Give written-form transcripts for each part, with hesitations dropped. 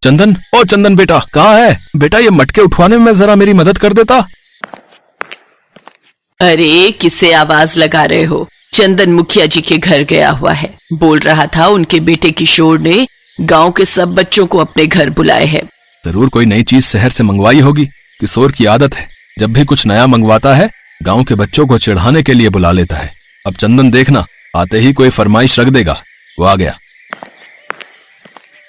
चंदन, ओ चंदन बेटा, कहाँ है बेटा? ये मटके उठवाने में जरा मेरी मदद कर देता। अरे किससे आवाज लगा रहे हो? चंदन मुखिया जी के घर गया हुआ है। बोल रहा था उनके बेटे किशोर ने गांव के सब बच्चों को अपने घर बुलाए हैं। जरूर कोई नई चीज शहर से मंगवाई होगी। किशोर की आदत है, जब भी कुछ नया मंगवाता है गांव के बच्चों को चिढ़ाने के लिए बुला लेता है। अब चंदन देखना, आते ही कोई फरमाइश रख देगा। वो आ गया।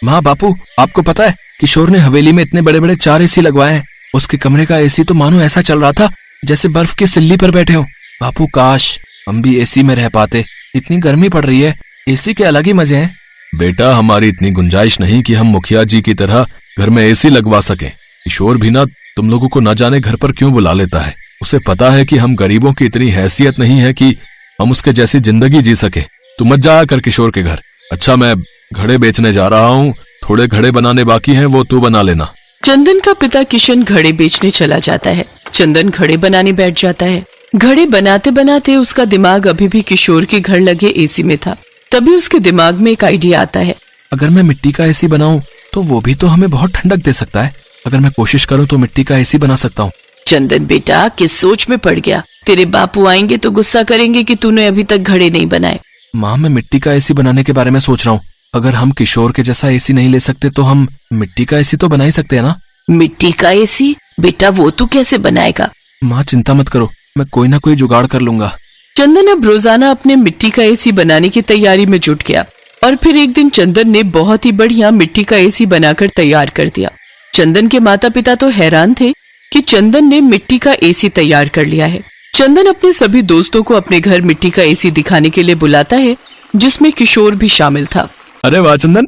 माँ बापू, आपको पता है किशोर ने हवेली में इतने बड़े बड़े 4 एसी लगवाए हैं। उसके कमरे का एसी तो मानो ऐसा चल रहा था जैसे बर्फ की सिल्ली पर बैठे हो। बापू काश हम भी एसी में रह पाते, इतनी गर्मी पड़ रही है, एसी के अलग ही मजे हैं। बेटा हमारी इतनी गुंजाइश नहीं कि हम मुखिया जी की तरह घर में एसी लगवा सकें। किशोर भी ना तुम लोगों को न जाने घर पर क्यों बुला लेता है। उसे पता है कि हम गरीबों की इतनी हैसियत नहीं है कि हम उसके जैसी जिंदगी जी सके। तू मत जाया कर किशोर के घर। अच्छा मैं घड़े बेचने जा रहा हूँ, थोड़े घड़े बनाने बाकी हैं, वो तू बना लेना। चंदन का पिता किशन घड़े बेचने चला जाता है। चंदन घड़े बनाने बैठ जाता है। घड़े बनाते बनाते उसका दिमाग अभी भी किशोर के घर लगे एसी में था। तभी उसके दिमाग में एक आइडिया आता है। अगर मैं मिट्टी का एसी बनाऊं तो वो भी तो हमें बहुत ठंडक दे सकता है। अगर मैं कोशिश करूं तो मिट्टी का एसी बना सकता हूँ। चंदन बेटा किस सोच में पड़ गया? तेरे बापू आएंगे तो गुस्सा करेंगे कि तूने अभी तक घड़े नहीं बनाए। माँ मैं मिट्टी का एसी बनाने के बारे में सोच रहा हूँ। अगर हम किशोर के जैसा एसी नहीं ले सकते तो हम मिट्टी का एसी तो बना ही सकते हैं ना। मिट्टी का एसी? बेटा वो तू कैसे बनाएगा? माँ चिंता मत करो, मैं कोई ना कोई जुगाड़ कर लूंगा। चंदन अब रोजाना अपने मिट्टी का एसी बनाने की तैयारी में जुट गया और फिर एक दिन चंदन ने बहुत ही बढ़िया मिट्टी का एसी बनाकर तैयार कर दिया। चंदन के माता पिता तो हैरान थे कि चंदन ने मिट्टी का एसी तैयार कर लिया है। चंदन अपने सभी दोस्तों को अपने घर मिट्टी का एसी दिखाने के लिए बुलाता है, जिसमें किशोर भी शामिल था। अरे वाह चंदन,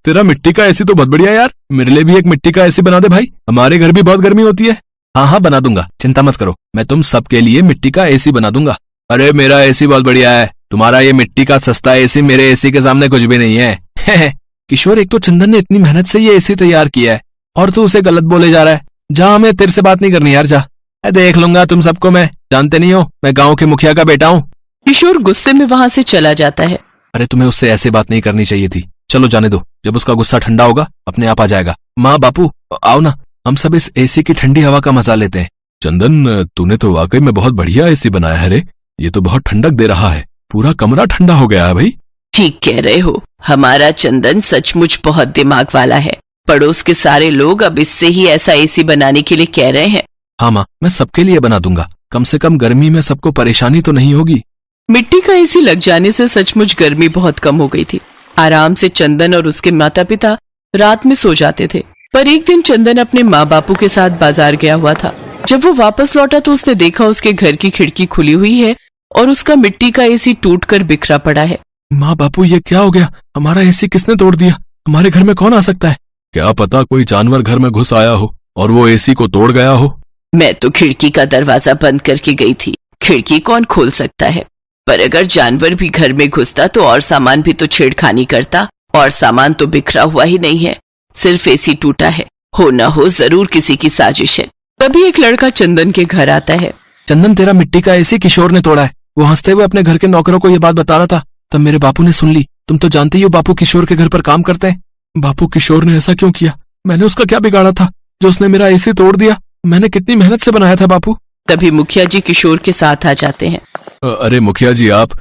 तेरा मिट्टी का एसी तो बहुत बढ़िया यार। मेरे लिए भी एक मिट्टी का एसी बना दे भाई, हमारे घर भी बहुत गर्मी होती है। हाँ हाँ बना दूंगा, चिंता मत करो, मैं तुम सबके लिए मिट्टी का एसी बना दूंगा। अरे मेरा एसी बहुत बढ़िया है, तुम्हारा ये मिट्टी का सस्ता एसी मेरे एसी के सामने कुछ भी नहीं है। किशोर एक तो चंदन ने इतनी मेहनत से ये एसी तैयार किया है और तू उसे गलत बोले जा रहा है। जा, हमें तेरे से बात नहीं करनी यार, जा। देख लूंगा तुम सबको, मैं जानते नहीं हो मैं गाँव के मुखिया का बेटा हूँ। किशोर गुस्से में वहाँ से चला जाता है। अरे तुम्हें उससे ऐसे बात नहीं करनी चाहिए थी। चलो जाने दो, जब उसका गुस्सा ठंडा होगा अपने आप आ जाएगा। माँ बापू आओ ना, हम सब इस एसी की ठंडी हवा का मजा लेते हैं। चंदन तूने तो वाकई में बहुत बढ़िया एसी बनाया है रे, ये तो बहुत ठंडक दे रहा है, पूरा कमरा ठंडा हो गया है भाई। ठीक कह रहे हो, हमारा चंदन सचमुच बहुत दिमाग वाला है। पड़ोस के सारे लोग अब इससे ही ऐसा एसी बनाने के लिए कह रहे हैं। हाँ माँ, मैं सबके लिए बना दूंगा, कम से कम गर्मी में सबको परेशानी तो नहीं होगी। मिट्टी का एसी लग जाने से सचमुच गर्मी बहुत कम हो गई थी। आराम से चंदन और उसके माता पिता रात में सो जाते थे। पर एक दिन चंदन अपने माँ बापू के साथ बाजार गया हुआ था। जब वो वापस लौटा तो उसने देखा उसके घर की खिड़की खुली हुई है और उसका मिट्टी का एसी टूटकर बिखरा पड़ा है। माँ बापू ये क्या हो गया? हमारा एसी किसने तोड़ दिया? हमारे घर में कौन आ सकता है? क्या पता कोई जानवर घर में घुस आया हो और वो एसी को तोड़ गया हो। मैं तो खिड़की का दरवाजा बंद करके गई थी, खिड़की कौन खोल सकता है? पर अगर जानवर भी घर में घुसता तो और सामान भी तो छेड़खानी करता, और सामान तो बिखरा हुआ ही नहीं है, सिर्फ एसी टूटा है। हो ना हो जरूर किसी की साजिश है। तभी एक लड़का चंदन के घर आता है। चंदन तेरा मिट्टी का एसी किशोर ने तोड़ा है। वो हंसते हुए अपने घर के नौकरों को ये बात बता रहा था, तब मेरे बापू ने सुन ली। तुम तो जानते ही हो बापू किशोर के घर पर काम करते हैं। बापू किशोर ने ऐसा क्यों किया? मैंने उसका क्या बिगाड़ा था जो उसने मेरा एसी तोड़ दिया? मैंने कितनी मेहनत से बनाया था बापू। तभी मुखिया जी किशोर के साथ आ जाते हैं। अरे मुखिया जी आप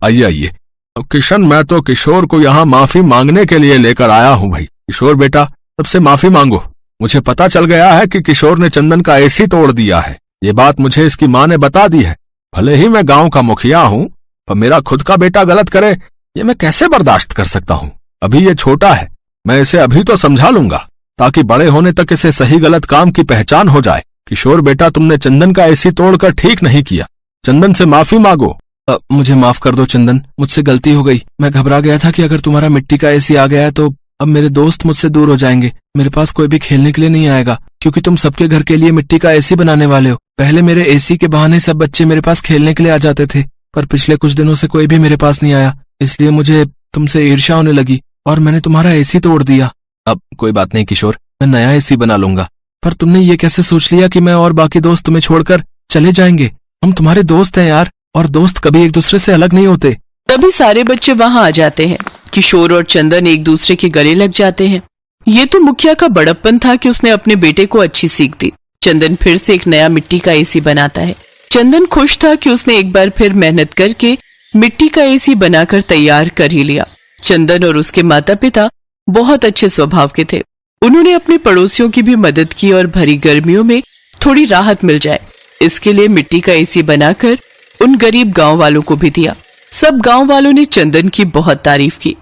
आइए आइए। किशन मैं तो किशोर को यहाँ माफी मांगने के लिए लेकर आया हूँ भाई। किशोर बेटा सबसे माफी मांगो। मुझे पता चल गया है कि किशोर ने चंदन का एसी तोड़ दिया है। ये बात मुझे इसकी माँ ने बता दी है। भले ही मैं गांव का मुखिया हूँ, पर मेरा खुद का बेटा गलत करे ये मैं कैसे बर्दाश्त कर सकता हूँ। अभी ये छोटा है, मैं इसे अभी तो समझा लूंगा ताकि बड़े होने तक इसे सही गलत काम की पहचान हो जाए। किशोर बेटा तुमने चंदन का एसी तोड़कर ठीक नहीं किया, चंदन से माफी मांगो। मुझे माफ कर दो चंदन, मुझसे गलती हो गई। मैं घबरा गया था कि अगर तुम्हारा मिट्टी का एसी आ गया है तो अब मेरे दोस्त मुझसे दूर हो जाएंगे। मेरे पास कोई भी खेलने के लिए नहीं आएगा क्योंकि तुम सबके घर के लिए मिट्टी का एसी बनाने वाले हो। पहले मेरे एसी के बहाने सब बच्चे मेरे पास खेलने के लिए आ जाते थे, पर पिछले कुछ दिनों से कोई भी मेरे पास नहीं आया, इसलिए मुझे तुमसे ईर्ष्या होने लगी और मैंने तुम्हारा एसी तोड़ दिया। अब कोई बात नहीं किशोर, मैं नया एसी बना लूंगा। पर तुमने ये कैसे सोच लिया कि मैं और बाकी दोस्त तुम्हें छोड़कर चले जाएंगे? हम तुम्हारे दोस्त हैं यार, और दोस्त कभी एक दूसरे से अलग नहीं होते। तभी सारे बच्चे वहाँ आ जाते हैं। किशोर और चंदन एक दूसरे के गले लग जाते हैं। ये तो मुखिया का बड़प्पन था कि उसने अपने बेटे को अच्छी सीख दी। चंदन फिर से एक नया मिट्टी का एसी बनाता है। चंदन खुश था कि उसने एक बार फिर मेहनत करके मिट्टी का एसी बनाकर तैयार कर ही लिया। चंदन और उसके माता पिता बहुत अच्छे स्वभाव के थे। उन्होंने अपने पड़ोसियों की भी मदद की और भरी गर्मियों में थोड़ी राहत मिल जाए इसके लिए मिट्टी का एसी बनाकर उन गरीब गांव वालों को भी दिया। सब गांव वालों ने चंदन की बहुत तारीफ की।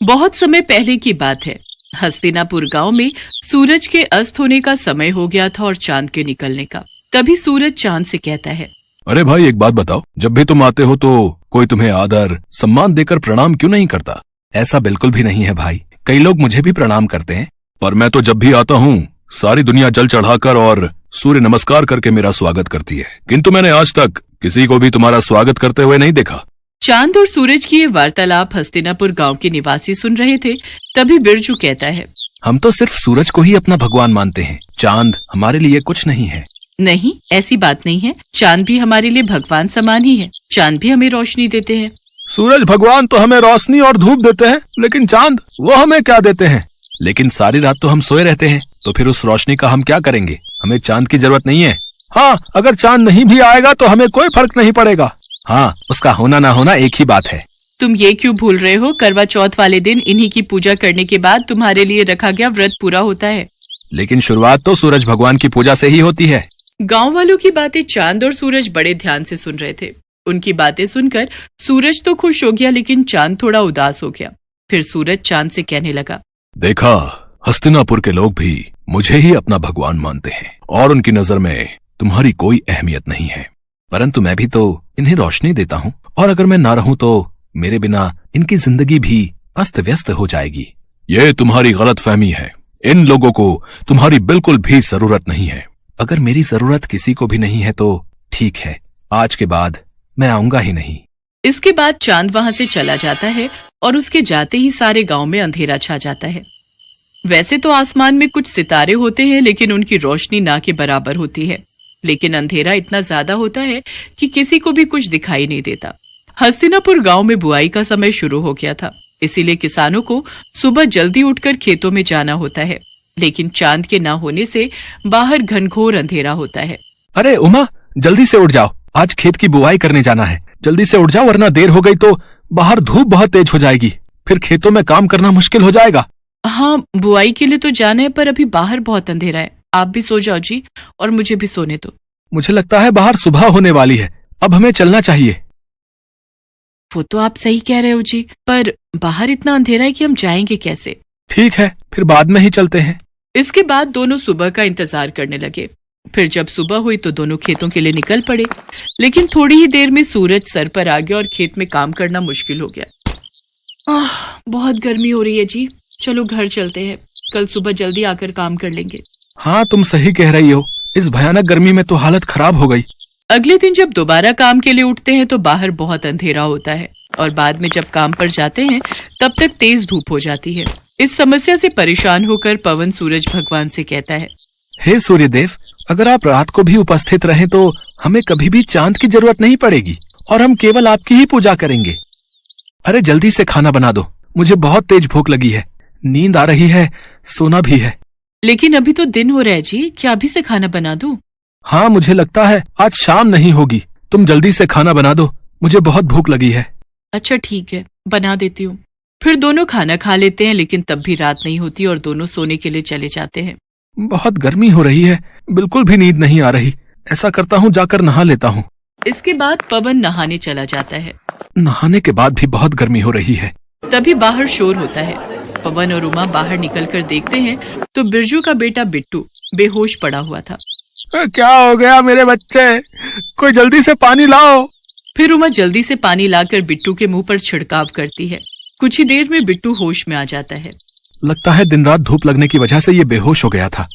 बहुत समय पहले की बात है। हस्तिनापुर गांव में सूरज के अस्त होने का समय हो गया था और चांद के निकलने का। तभी सूरज चांद से कहता है, अरे भाई एक बात बताओ, जब भी तुम आते हो तो कोई तुम्हें आदर सम्मान देकर प्रणाम क्यों नहीं करता? ऐसा बिल्कुल भी नहीं है भाई, कई लोग मुझे भी प्रणाम करते हैं। पर मैं तो जब भी आता हूँ सारी दुनिया जल चढ़ाकर और सूर्य नमस्कार करके मेरा स्वागत करती है, किंतु मैंने आज तक किसी को भी तुम्हारा स्वागत करते हुए नहीं देखा। चांद और सूरज की ये वार्तालाप हस्तिनापुर गांव के निवासी सुन रहे थे। तभी बिरजू कहता है, हम तो सिर्फ सूरज को ही अपना भगवान मानते हैं, चांद हमारे लिए कुछ नहीं है। नहीं, ऐसी बात नहीं है। चांद भी हमारे लिए भगवान समान ही है। चांद भी हमें रोशनी देते हैं। सूरज भगवान तो हमें रोशनी और धूप देते हैं, लेकिन चांद वो हमें क्या देते हैं? लेकिन सारी रात तो हम सोए रहते हैं, तो फिर उस रोशनी का हम क्या करेंगे? हमें चांद की जरूरत नहीं है। हाँ, अगर चांद नहीं भी आएगा तो हमें कोई फर्क नहीं पड़ेगा। हाँ, उसका होना ना होना एक ही बात है। तुम ये क्यों भूल रहे हो? करवा चौथ वाले दिन इन्हीं की पूजा करने के बाद तुम्हारे लिए रखा गया व्रत पूरा होता है। लेकिन शुरुआत तो सूरज भगवान की पूजा से ही होती है। गांव वालों की बातें चांद और सूरज बड़े ध्यान से सुन रहे थे। उनकी बातें सुनकर सूरज तो खुश हो गया, लेकिन चांद थोड़ा उदास हो गया। फिर सूरज चांद से कहने लगा, देखा, हस्तिनापुर के लोग भी मुझे ही अपना भगवान मानते हैं और उनकी नजर में तुम्हारी कोई अहमियत नहीं है। परंतु मैं भी तो इन्हें रोशनी देता हूँ, और अगर मैं ना रहूं तो मेरे बिना इनकी जिंदगी भी अस्त व्यस्त हो जाएगी। ये तुम्हारी गलतफहमी है। इन लोगों को तुम्हारी बिल्कुल भी जरूरत नहीं है। अगर मेरी जरूरत किसी को भी नहीं है तो ठीक है, आज के बाद मैं आऊंगा ही नहीं। इसके बाद चांद वहां से चला जाता है और उसके जाते ही सारे गांव में अंधेरा छा जाता है। वैसे तो आसमान में कुछ सितारे होते हैं, लेकिन उनकी रोशनी ना के बराबर होती है। लेकिन अंधेरा इतना ज्यादा होता है कि किसी को भी कुछ दिखाई नहीं देता। हस्तिनापुर गांव में बुआई का समय शुरू हो गया था, इसीलिए किसानों को सुबह जल्दी उठकर खेतों में जाना होता है। लेकिन चांद के ना होने से बाहर घनघोर अंधेरा होता है। अरे उमा, जल्दी से उठ जाओ, आज खेत की बुआई करने जाना है। जल्दी से उठ जाओ, वरना देर हो गई तो बाहर धूप बहुत तेज हो जाएगी, फिर खेतों में काम करना मुश्किल हो जाएगा। हाँ, बुआई के लिए तो जाना है, पर अभी बाहर बहुत अंधेरा है। आप भी सो जाओ जी, और मुझे भी सोने दो। मुझे लगता है बाहर सुबह होने वाली है, अब हमें चलना चाहिए। वो तो आप सही कह रहे हो जी, पर बाहर इतना अंधेरा है कि हम जाएंगे कैसे? ठीक है, फिर बाद में ही चलते हैं। इसके बाद दोनों सुबह का इंतजार करने लगे। फिर जब सुबह हुई तो दोनों खेतों के लिए निकल पड़े। लेकिन थोड़ी ही देर में सूरज सर पर आ गया और खेत में काम करना मुश्किल हो गया। बहुत गर्मी हो रही है जी, चलो घर चलते हैं, कल सुबह जल्दी आकर काम कर लेंगे। हाँ, तुम सही कह रही हो, इस भयानक गर्मी में तो हालत खराब हो गई। अगले दिन जब दोबारा काम के लिए उठते हैं तो बाहर बहुत अंधेरा होता है, और बाद में जब काम पर जाते हैं तब तक तेज धूप हो जाती है। इस समस्या से परेशान होकर पवन सूरज भगवान से कहता है, हे सूर्यदेव, अगर आप रात को भी उपस्थित रहें तो हमें कभी भी चांद की जरूरत नहीं पड़ेगी और हम केवल आपकी ही पूजा करेंगे। अरे जल्दी से खाना बना दो, मुझे बहुत तेज भूख लगी है, नींद आ रही है, सोना भी है। लेकिन अभी तो दिन हो रहा है जी, क्या अभी से खाना बना दूं? हाँ, मुझे लगता है आज शाम नहीं होगी। तुम जल्दी से खाना बना दो, मुझे बहुत भूख लगी है। अच्छा ठीक है, बना देती हूँ। फिर दोनों खाना खा लेते हैं, लेकिन तब भी रात नहीं होती और दोनों सोने के लिए चले जाते हैं। बहुत गर्मी हो रही है, बिल्कुल भी नींद नहीं आ रही। ऐसा करता हूँ, जाकर नहा लेता हूँ। इसके बाद पवन नहाने चला जाता है। नहाने के बाद भी बहुत गर्मी हो रही है। तभी बाहर शोर होता है। पवन और उमा बाहर निकलकर देखते हैं तो बिरजू का बेटा बिट्टू बेहोश पड़ा हुआ था। क्या हो गया मेरे बच्चे, कोई जल्दी से पानी लाओ। फिर उमा जल्दी से पानी लाकर बिट्टू के मुंह पर छिड़काव करती है। कुछ ही देर में बिट्टू होश में आ जाता है। लगता है दिन रात धूप लगने की वजह से ये बेहोश हो गया था।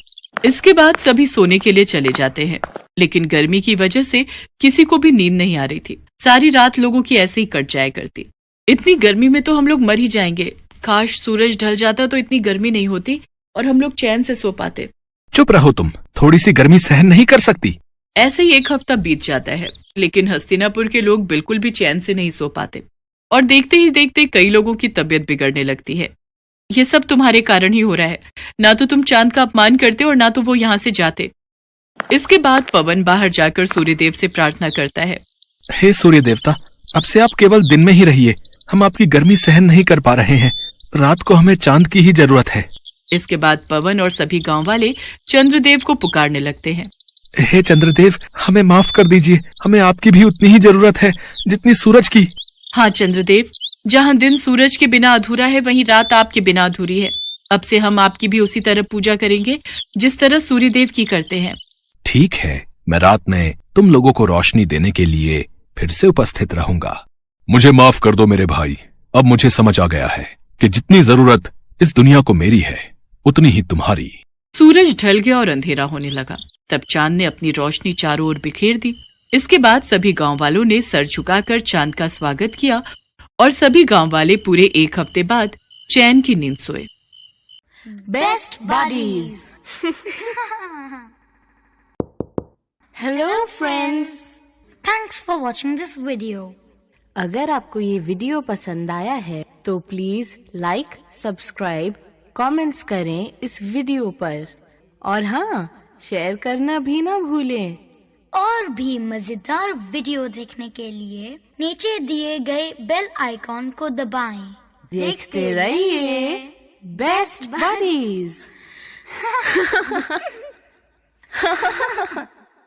इसके बाद सभी सोने के लिए चले जाते हैं, लेकिन गर्मी की वजह से किसी को भी नींद नहीं आ रही थी। सारी रात लोगों की ऐसे ही कट जाया करती। इतनी गर्मी में तो हम लोग मर ही जाएंगे। काश सूरज ढल जाता तो इतनी गर्मी नहीं होती और हम लोग चैन से सो पाते। चुप रहो तुम, थोड़ी सी गर्मी सहन नहीं कर सकती। ऐसे ही एक हफ्ता बीत जाता है, लेकिन हस्तिनापुर के लोग बिल्कुल भी चैन से नहीं सो पाते। और देखते ही देखते कई लोगों की तबीयत बिगड़ने लगती है। ये सब तुम्हारे कारण ही हो रहा है। ना तो तुम चांद का अपमान करते और ना तो वो यहाँ से जाते। इसके बाद पवन बाहर जाकर सूर्यदेव से प्रार्थना करता है। हे सूर्य देवता, अब से आप केवल दिन में ही रहिए। हम आपकी गर्मी सहन नहीं कर पा रहे हैं। रात को हमें चांद की ही जरूरत है। इसके बाद पवन और सभी गांव वाले चंद्रदेव को पुकारने लगते हैं। हे चंद्रदेव, हमें माफ कर दीजिए। हमें आपकी भी उतनी ही जरूरत है जितनी सूरज की। हाँ चंद्रदेव, जहाँ दिन सूरज के बिना अधूरा है वहीं रात आपके बिना अधूरी है। अब से हम आपकी भी उसी तरह पूजा करेंगे जिस तरह सूर्यदेव की करते हैं। ठीक है, मैं रात में तुम लोगों को रोशनी देने के लिए फिर से उपस्थित रहूंगा। मुझे माफ कर दो मेरे भाई। अब मुझे समझ आ गया है कि जितनी जरूरत इस दुनिया को मेरी है उतनी ही तुम्हारी। सूरज ढल गया और अंधेरा होने लगा। तब चांद ने अपनी रोशनी चारों ओर बिखेर दी। इसके बाद सभी गांव वालों ने सर झुकाकर चांद का स्वागत किया और सभी गांव वाले पूरे 1 हफ्ते बाद चैन की नींद सोए। Best buddies. Hello friends, thanks for watching this video. अगर आपको ये वीडियो पसंद आया है तो प्लीज लाइक, सब्सक्राइब, कमेंट्स करें इस वीडियो पर और हाँ, शेयर करना भी ना भूलें। और भी मजेदार वीडियो देखने के लिए नीचे दिए गए बेल आइकॉन को दबाएं। देखते रहिए बेस्ट बडीज।